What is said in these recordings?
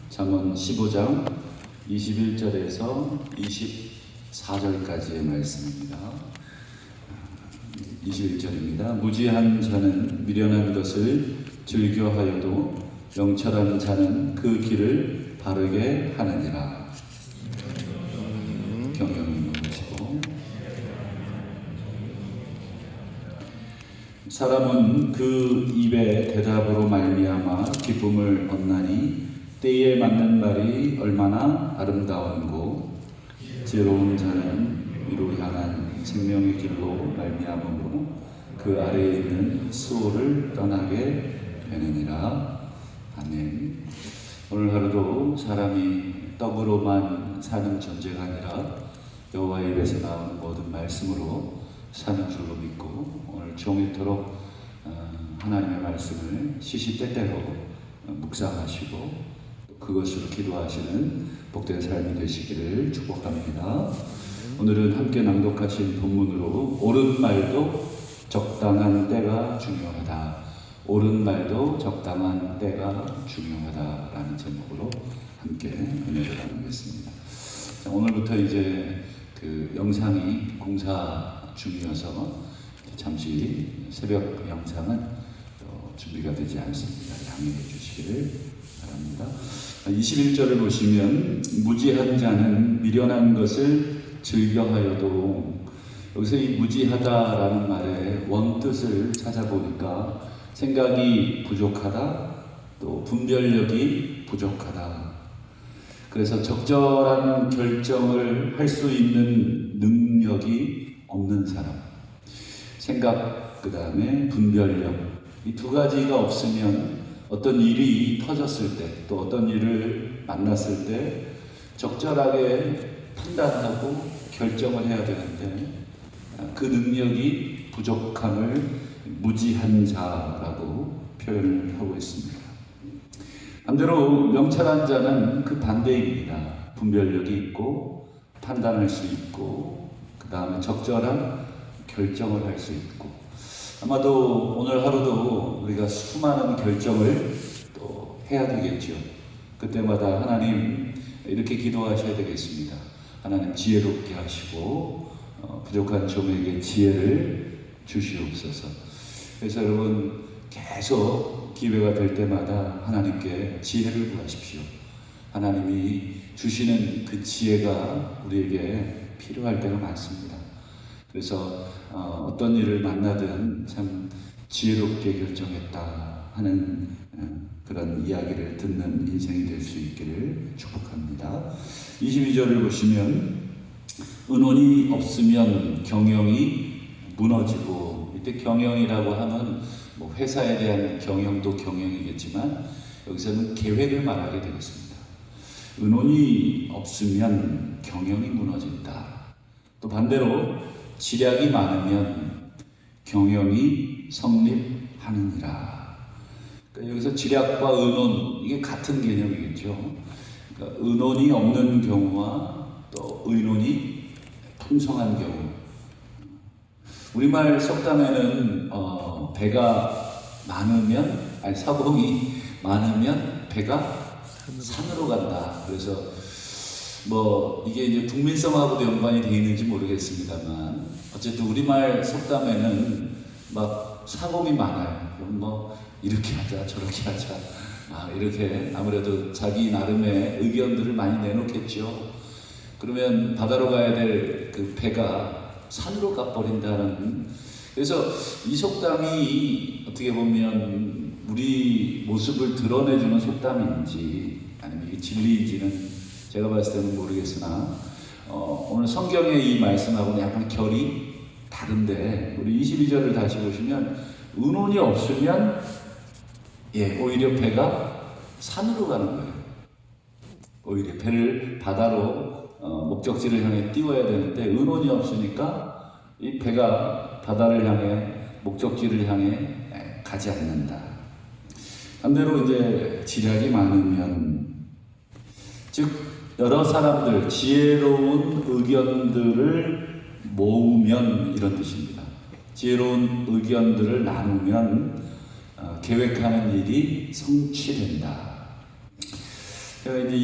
잠언 15장 21절에서 24절까지의 말씀입니다. 21절입니다. 무지한 자는 미련한 것을 즐겨하여도 명철한 자는 그 길을 바르게 하느니라. 경영을 놓으시고, 사람은 그 입의 대답으로 말미암아 기쁨을 얻나니 때에 맞는 말이 얼마나 아름다운고, 지혜로운 자는 위로 향한 생명의 길로 말미암음으로 그 아래에 있는 수호를 떠나게 되느니라. 아멘. 오늘 하루도 사람이 떡으로만 사는 존재가 아니라 여호와의 입에서 나오는 모든 말씀으로 사는 줄로 믿고, 오늘 종일토록 하나님의 말씀을 시시때때로 묵상하시고 그것으로 기도하시는 복된 삶이 되시기를 축복합니다. 오늘은 함께 낭독하신 본문으로 옳은 말도 적당한 때가 중요하다, 옳은 말도 적당한 때가 중요하다라는 제목으로 함께 은혜를 나누겠습니다. 자, 오늘부터 이제 그 영상이 공사 중이어서 잠시 새벽 영상은 준비가 되지 않습니다. 양해해 주시기를 바랍니다. 21절을 보시면 무지한 자는 미련한 것을 즐겨하여도, 여기서 이 무지하다라는 말의 원뜻을 찾아보니까 생각이 부족하다, 또 분별력이 부족하다. 그래서 적절한 결정을 할 수 있는 능력이 없는 사람, 생각 그 다음에 분별력, 이 두 가지가 없으면 어떤 일이 터졌을 때, 또 어떤 일을 만났을 때 적절하게 판단하고 결정을 해야 되는데 그 능력이 부족함을 무지한 자라고 표현을 하고 있습니다. 반대로 명철한 자는 그 반대입니다. 분별력이 있고 판단할 수 있고 그 다음에 적절한 결정을 할 수 있고, 아마도 오늘 하루도 우리가 수많은 결정을 또 해야 되겠죠. 그때마다 하나님 이렇게 기도하셔야 되겠습니다. 하나님 지혜롭게 하시고 부족한 종에게 지혜를 주시옵소서. 그래서 여러분 계속 기회가 될 때마다 하나님께 지혜를 구하십시오. 하나님이 주시는 그 지혜가 우리에게 필요할 때가 많습니다. 그래서 어떤 일을 만나든 참 지혜롭게 결정했다 하는 그런 이야기를 듣는 인생이 될 수 있기를 축복합니다. 22절을 보시면 의논이 없으면 경영이 무너지고, 이때 경영이라고 하면 뭐 회사에 대한 경영도 경영이겠지만 여기서는 계획을 말하게 되겠습니다. 의논이 없으면 경영이 무너진다. 또 반대로 지략이 많으면 경영이 성립하느니라. 그러니까 여기서 지략과 의논, 이게 같은 개념이겠죠. 그러니까 의논이 없는 경우와 또 의논이 풍성한 경우. 우리말 속담에는 배가 많으면, 아니 사공이 많으면 배가 산으로 간다. 그래서 뭐 이게 이제 국민성하고도 연관이 되어 있는지 모르겠습니다만 어쨌든 우리말 속담에는 막 사공이 많아요. 그럼 뭐 이렇게 하자 저렇게 하자 이렇게 아무래도 자기 나름의 의견들을 많이 내놓겠죠. 그러면 바다로 가야 될 그 배가 산으로 가버린다는, 그래서 이 속담이 어떻게 보면 우리 모습을 드러내주는 속담인지 아니면 이게 진리인지는 제가 봤을 때는 모르겠으나 오늘 성경의 이 말씀하고는 약간 결이 다른데, 우리 22절을 다시 보시면 의논이 없으면 오히려 배가 산으로 가는 거예요. 오히려 배를 바다로 목적지를 향해 띄워야 되는데 의논이 없으니까 이 배가 바다를 향해 목적지를 향해 가지 않는다. 반대로 이제 지략이 많으면, 즉 여러 사람들, 지혜로운 의견들을 모으면 이런 뜻입니다. 지혜로운 의견들을 나누면 계획하는 일이 성취된다. 제가 이제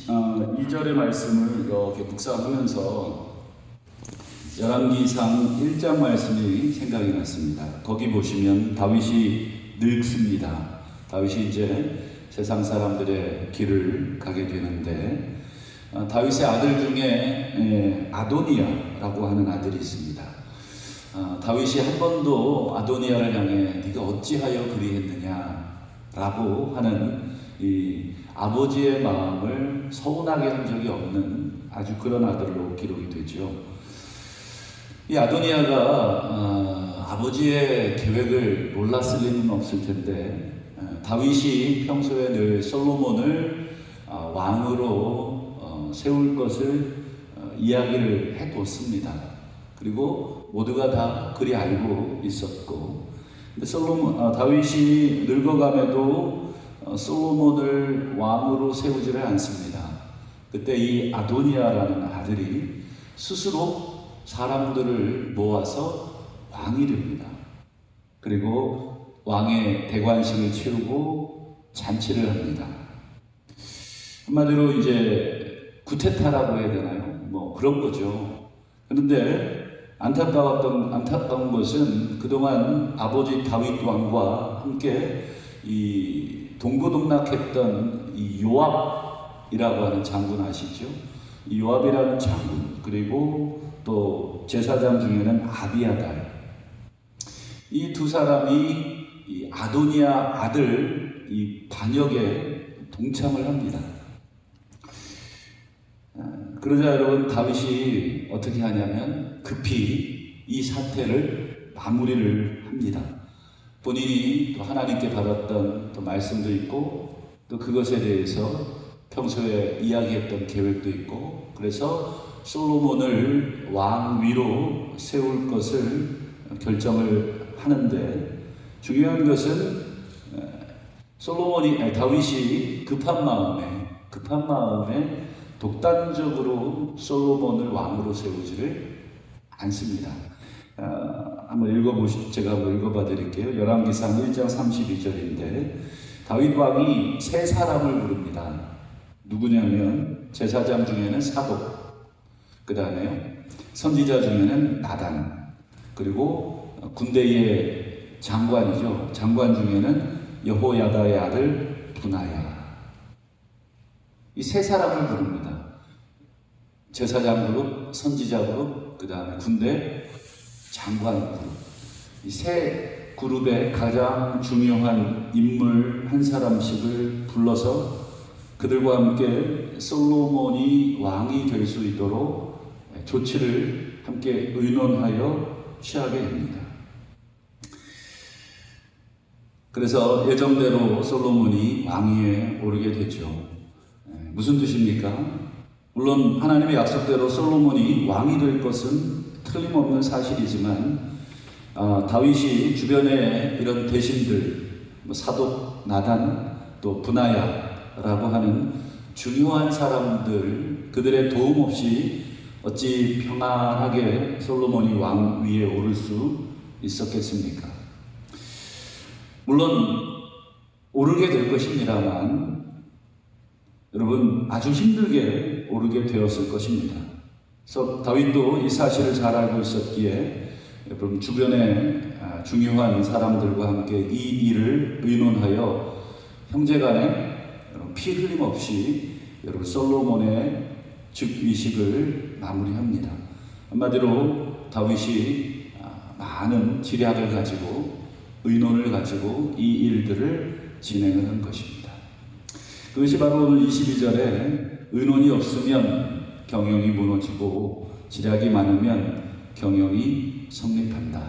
22절의 말씀을 이렇게 묵상하면서 열왕기상 1장 말씀이 생각이 났습니다. 거기 보시면 다윗이 늙습니다. 다윗이 이제 세상 사람들의 길을 가게 되는데 다윗의 아들 중에 아도니아라고 하는 아들이 있습니다. 다윗이 한 번도 아도니아를 향해 네가 어찌하여 그리했느냐라고 하는 이 아버지의 마음을 서운하게 한 적이 없는 아주 그런 아들로 기록이 되죠. 이 아도니아가 아버지의 계획을 몰랐을 리는 없을 텐데 다윗이 평소에 늘 솔로몬을 왕으로 세울 것을 이야기를 해뒀습니다. 그리고 모두가 다 그리 알고 있었고, 근데 다윗이 늙어감에도 솔로몬을 왕으로 세우지를 않습니다. 그때 이 아도니아라는 아들이 스스로 사람들을 모아서 왕이 됩니다. 그리고 왕의 대관식을 치르고 잔치를 합니다. 한마디로 이제 구테타라고 해야 되나요? 뭐 그런 거죠. 그런데 안타까운 것은 그동안 아버지 다윗 왕과 함께 이 동고동락했던 이 요압이라고 하는 장군 아시죠? 이 요압이라는 장군, 그리고 또 제사장 중에는 아비아달, 이 두 사람이 이 아도니아 아들 이 반역에 동참을 합니다. 그러자 여러분, 다윗이 어떻게 하냐면 급히 이 사태를 마무리를 합니다. 본인이 또 하나님께 받았던 또 말씀도 있고, 또 그것에 대해서 평소에 이야기했던 계획도 있고, 그래서 솔로몬을 왕 위로 세울 것을 결정을 하는데, 중요한 것은 다윗이 급한 마음에 독단적으로 솔로몬을 왕으로 세우지를 않습니다. 제가 한번 읽어봐 드릴게요. 열왕기상 1장 32절인데 다윗 왕이 세 사람을 부릅니다. 누구냐면 제사장 중에는 사독, 그 다음에요 선지자 중에는 나단, 그리고 군대의 장관이죠. 장관 중에는 여호야다의 아들 분하야. 이 세 사람을 부릅니다. 제사장 그룹, 선지자 그룹, 그 다음에 군대 장관 그룹. 이 세 그룹의 가장 중요한 인물 한 사람씩을 불러서 그들과 함께 솔로몬이 왕이 될 수 있도록 조치를 함께 의논하여 취하게 됩니다. 그래서 예정대로 솔로몬이 왕위에 오르게 되죠. 무슨 뜻입니까? 물론 하나님의 약속대로 솔로몬이 왕이 될 것은 틀림없는 사실이지만 다윗이 주변에 이런 대신들, 사독, 나단, 또 분하야라고 하는 중요한 사람들, 그들의 도움 없이 어찌 평안하게 솔로몬이 왕 위에 오를 수 있었겠습니까? 물론 오르게 될 것입니다만 여러분, 아주 힘들게 오르게 되었을 것입니다. 그래서 다윗도 이 사실을 잘 알고 있었기에 여러분 주변의 중요한 사람들과 함께 이 일을 의논하여 형제간에 피 흘림 없이 여러분 솔로몬의 즉위식을 마무리합니다. 한마디로 다윗이 많은 지략을 가지고 의논을 가지고 이 일들을 진행을 한 것입니다. 그것이 바로 오늘 22절에 의논이 없으면 경영이 무너지고 지략이 많으면 경영이 성립한다.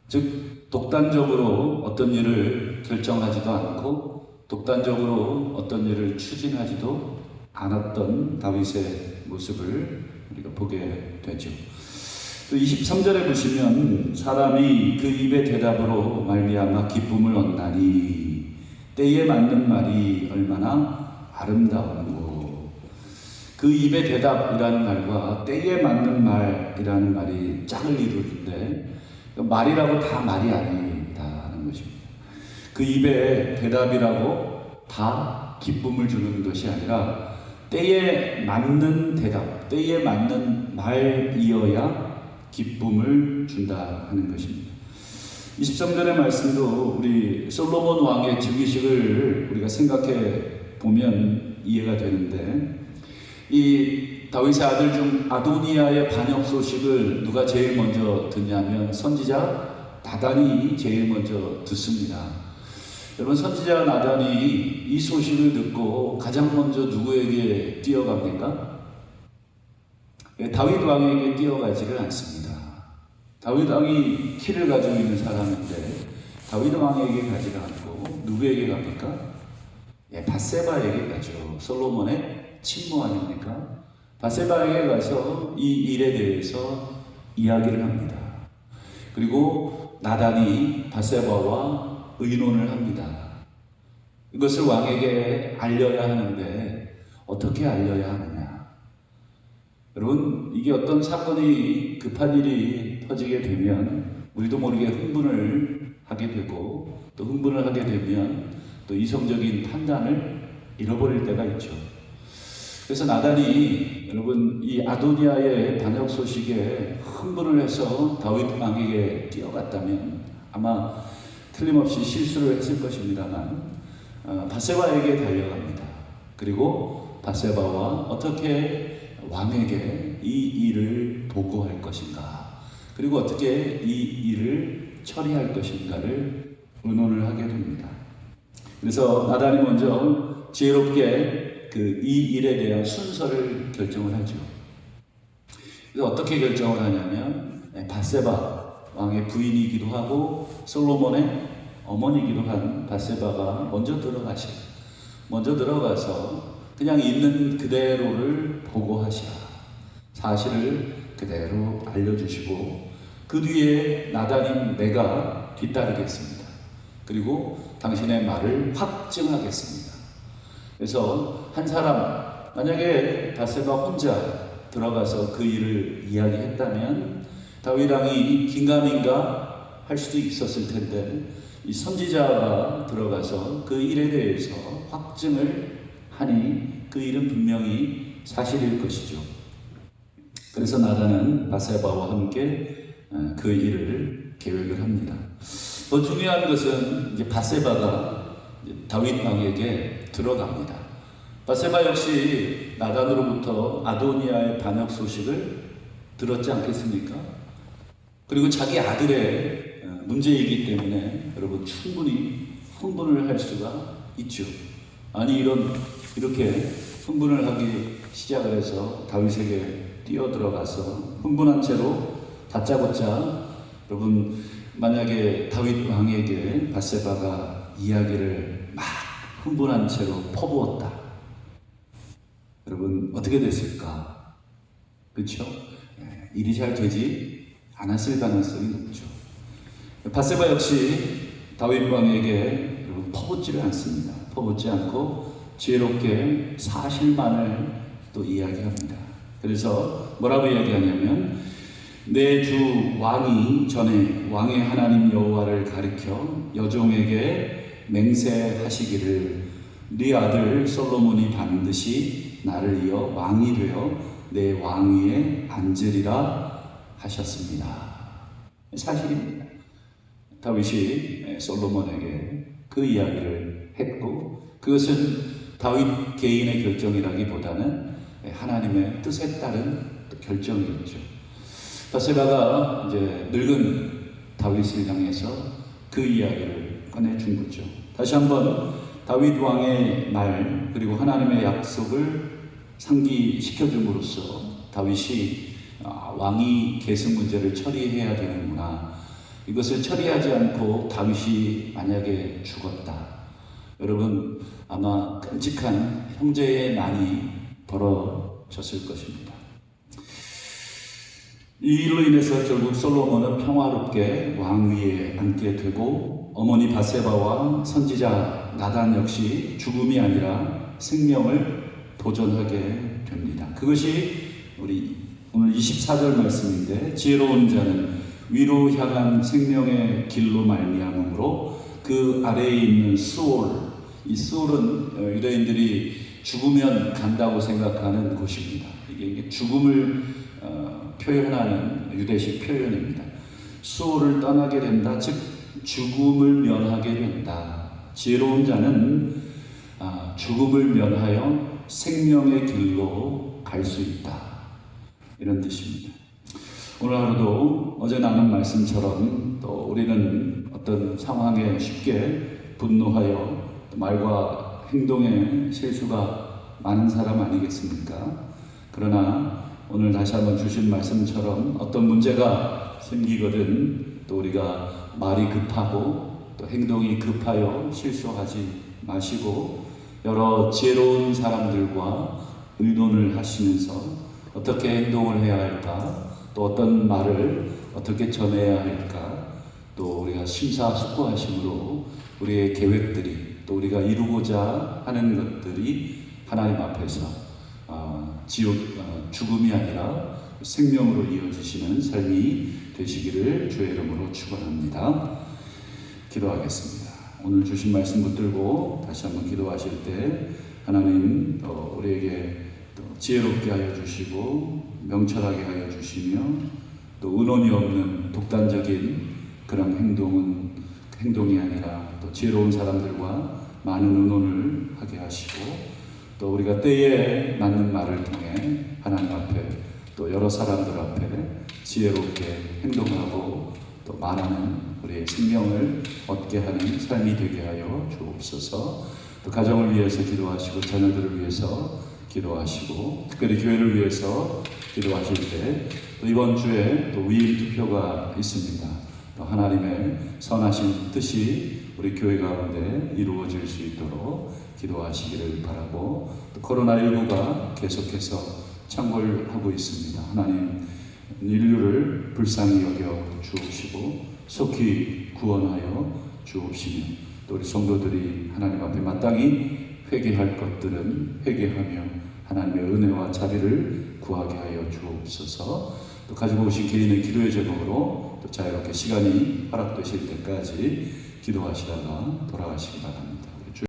즉 독단적으로 어떤 일을 결정하지도 않고 독단적으로 어떤 일을 추진하지도 않았던 다윗의 모습을 우리가 보게 되죠. 또 23절에 보시면 사람이 그 입의 대답으로 말미암아 기쁨을 얻나니 때에 맞는 말이 얼마나 아름다운고. 그 입의 대답이라는 말과 때에 맞는 말이라는 말이 짝을 이루는데 말이라고 다 말이 아니다는 것입니다. 그 입의 대답이라고 다 기쁨을 주는 것이 아니라 때에 맞는 대답, 때에 맞는 말이어야 기쁨을 준다 하는 것입니다. 23절의 말씀도 우리 솔로몬 왕의 즉위식을 우리가 생각해 보면 이해가 되는데, 이 다윗의 아들 중 아도니아의 반역 소식을 누가 제일 먼저 듣냐면 선지자 나단이 제일 먼저 듣습니다. 여러분, 선지자 나단이 이 소식을 듣고 가장 먼저 누구에게 뛰어갑니까? 다윗 왕에게 뛰어가지를 않습니다. 다윗 왕이 키를 가지고 있는 사람인데 다윗 왕에게 가지를 않고 누구에게 갑니까? 밧세바에게 가죠. 솔로몬의 친모 아닙니까? 밧세바에게 가서 이 일에 대해서 이야기를 합니다. 그리고 나단이 밧세바와 의논을 합니다. 이것을 왕에게 알려야 하는데 어떻게 알려야 하느냐? 여러분, 이게 어떤 사건이 급한 일이 터지게 되면 우리도 모르게 흥분을 하게 되고, 또 흥분을 하게 되면 또 이성적인 판단을 잃어버릴 때가 있죠. 그래서 나단이 여러분 이 아도니아의 반역 소식에 흥분을 해서 다윗 왕에게 뛰어갔다면 아마 틀림없이 실수를 했을 것입니다만 밧세바에게 달려갑니다. 그리고 밧세바와 어떻게 왕에게 이 일을 보고할 것인가, 그리고 어떻게 이 일을 처리할 것인가를 의논을 하게 됩니다. 그래서 나단이 먼저 지혜롭게 이 일에 대한 순서를 결정을 하죠. 그래서 어떻게 결정을 하냐면 밧세바 왕의 부인이기도 하고 솔로몬의 어머니이기도 한 밧세바가 먼저 들어가셔. 먼저 들어가서 그냥 있는 그대로를 보고하시라. 사실을 그대로 알려주시고 그 뒤에 나단인 내가 뒤따르겠습니다. 그리고 당신의 말을 확증하겠습니다. 그래서 한 사람, 만약에 밧세바 혼자 들어가서 그 일을 이야기했다면 다윗 왕이 긴가민가 할 수도 있었을 텐데, 이 선지자가 들어가서 그 일에 대해서 확증을 하니 그 일은 분명히 사실일 것이죠. 그래서 나단은 밧세바와 함께 그 일을 계획을 합니다. 더 중요한 것은 이제 밧세바가 다윗 왕에게 들어갑니다. 밧세바 역시 나단으로부터 아도니아의 반역 소식을 들었지 않겠습니까? 그리고 자기 아들의 문제이기 때문에 여러분 충분히 흥분을 할 수가 있죠. 아니 이렇게 흥분을 하기 시작을 해서 다윗에게 뛰어들어가서 흥분한 채로 다짜고짜, 여러분 만약에 다윗 왕에게 밧세바가 이야기를 막 흥분한 채로 퍼부었다. 여러분 어떻게 됐을까? 그렇죠? 일이 잘 되지 않았을 가능성이 높죠. 밧세바 역시 다윗 왕에게 여러분 퍼붓지를 않습니다. 퍼붓지 않고 지혜롭게 사실만을 또 이야기합니다. 그래서 뭐라고 이야기하냐면 내 주 왕이 전에 왕의 하나님 여호와를 가리켜 여종에게 맹세하시기를 네 아들 솔로몬이 반드시 나를 이어 왕이 되어 내 왕위에 앉으리라 하셨습니다. 사실입니다. 다윗이 솔로몬에게 그 이야기를 했고, 그것은 다윗 개인의 결정이라기보다는 하나님의 뜻에 따른 결정이었죠. 밧세바가 이제 늙은 다윗을 향해서 그 이야기를 꺼내준 거죠. 다시 한번 다윗 왕의 말 그리고 하나님의 약속을 상기시켜줌으로써 다윗이 왕위 계승 문제를 처리해야 되는구나. 이것을 처리하지 않고 다윗이 만약에 죽었다. 여러분 아마 끔찍한 형제의 난이 벌어졌을 것입니다. 이 일로 인해서 결국 솔로몬은 평화롭게 왕위에 앉게 되고 어머니 밧세바와 선지자 나단 역시 죽음이 아니라 생명을 도전하게 됩니다. 그것이 우리 오늘 24절 말씀인데, 지혜로운 자는 위로 향한 생명의 길로 말미암음으로 그 아래에 있는 수올, 이 수올은 유대인들이 죽으면 간다고 생각하는 곳입니다. 이게 죽음을 표현하는 유대식 표현입니다. 수올을 떠나게 된다, 즉 죽음을 면하게 된다. 지혜로운 자는 죽음을 면하여 생명의 길로 갈 수 있다. 이런 뜻입니다. 오늘 하루도 어제 나눈 말씀처럼 또 우리는 어떤 상황에 쉽게 분노하여 말과 행동에 실수가 많은 사람 아니겠습니까? 그러나 오늘 다시 한번 주신 말씀처럼 어떤 문제가 생기거든 또 우리가 말이 급하고 또 행동이 급하여 실수하지 마시고 여러 지혜로운 사람들과 의논을 하시면서 어떻게 행동을 해야 할까, 또 어떤 말을 어떻게 전해야 할까, 또 우리가 심사숙고하심으로 우리의 계획들이 또 우리가 이루고자 하는 것들이 하나님 앞에서 죽음이 아니라 생명으로 이어지시는 삶이 되시기를 주의 이름으로 축원합니다. 기도하겠습니다. 오늘 주신 말씀 붙들고 다시 한번 기도하실 때 하나님 우리에게 지혜롭게 하여 주시고 명철하게 하여 주시며 또 의논이 없는 독단적인 그런 행동이 아니라 또 지혜로운 사람들과 많은 의논을 하게 하시고 또 우리가 때에 맞는 말을 통해 하나님 앞에 또 여러 사람들 앞에 지혜롭게 행동하고 또 말하는 우리의 생명을 얻게 하는 삶이 되게 하여 주옵소서. 또 가정을 위해서 기도하시고 자녀들을 위해서 기도하시고 특별히 교회를 위해서 기도하실 때 또 이번 주에 또 위임 투표가 있습니다. 또 하나님의 선하신 뜻이 우리 교회 가운데 이루어질 수 있도록 기도하시기를 바라고 또 코로나19가 계속해서 창궐하고 있습니다. 하나님 인류를 불쌍히 여겨 주옵시고 속히 구원하여 주옵시며 또 우리 성도들이 하나님 앞에 마땅히 회개할 것들은 회개하며 하나님의 은혜와 자비를 구하게 하여 주옵소서. 또 가지고 오신 개인의 기도의 제목으로 또 자유롭게 시간이 허락되실 때까지 기도하시다가 돌아가시기 바랍니다.